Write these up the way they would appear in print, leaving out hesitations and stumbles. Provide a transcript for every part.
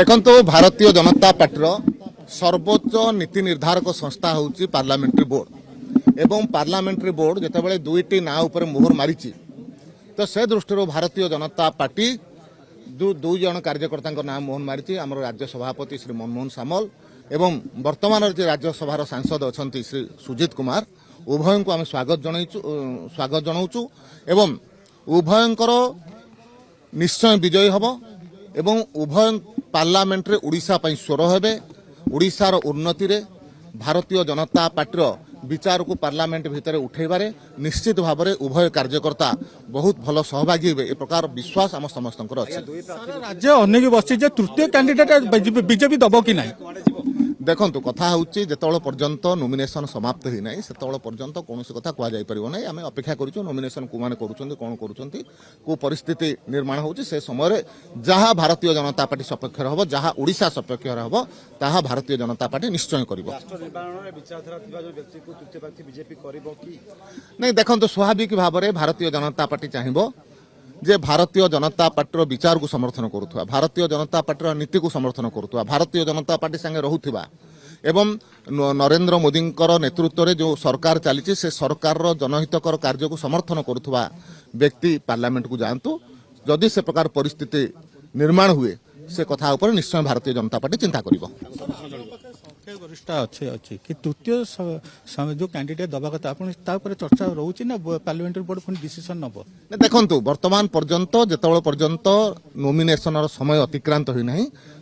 देखो भारतीय जनता पार्टी सर्वोच्च नीति निर्धारक संस्था हूँ पार्लियामेंट्री बोर्ड एवं पार्लियामेंट्री बोर्ड जितेबाला दुईटी ना उपर मोहर मारी तो से दृष्टि भारतीय जनता पार्टी दुई जन कार्यकर्ता नाम मोहन मारी आम राज्य सभापति श्री मनमोहन सामल एवं वर्तमान राज्यसभा सांसद अच्छा श्री सुजित कुमार उभय को आम स्वागत जनाऊँ एवं उभयंकर निश्चय विजयी हम एवं उभय पार्लियामेंट रे उड़ीसा पई स्वर हेबे उड़ीसार उन्नति रे भारतीय जनता पार्टी विचार को पार्लियामेंट भितर उठेबारे निश्चित भाव में उभय कार्यकर्ता बहुत भल सहभागी हे ए प्रकार विश्वास आम समस्त राज्य अनेक बस तृतीय कैंडिडेट बीजेपी दब कि नहीं देखो कथा हूँ जो पर्यंत नॉमिनेशन समाप्त ही ना से पर्यंत कौन कथा कहुपर आम अपेक्षा करूँ नॉमिनेशन को मैंने कौन को परिस्थिति निर्माण होची से समय जहाँ भारतीय जनता पार्टी सपक्ष हम जहाँ ओडिशा सपक्ष हम ताहा भारतीय जनता पार्टी निश्चय कर नहीं देखो स्वाभाविक भाव में भारतीय जनता पार्टी चाहिए जे भारतीय जनता पार्टी विचार को समर्थन करुवा भारतीय जनता पार्टी नीति को समर्थन करुवा भारतीय जनता पार्टी संगे रहुथिबा एवं नरेंद्र मोदी नेतृत्व में जो सरकार चली से सरकार जनहितकर कार्य को समर्थन करुवा व्यक्ति पार्लियामेंट को जातु जदि से प्रकार परिस्थिति निर्माण हुए से कथा ऊपर निश्चय भारतीय जनता पार्टी चिंता करिबो वरिष्ठ अच्छे अच्छे कि तृतीय जो कैंडिडेट दबा कथा चर्चा रोचे ना पार्लियामेंट्री बोर्ड पुणी डिसीजन नब देखु वर्तमान पर्यंत जो पर्यंत नॉमिनेशन समय अतिक्रांत होना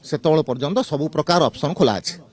से पर्यंत सबु प्रकार ऑप्शन खोला है।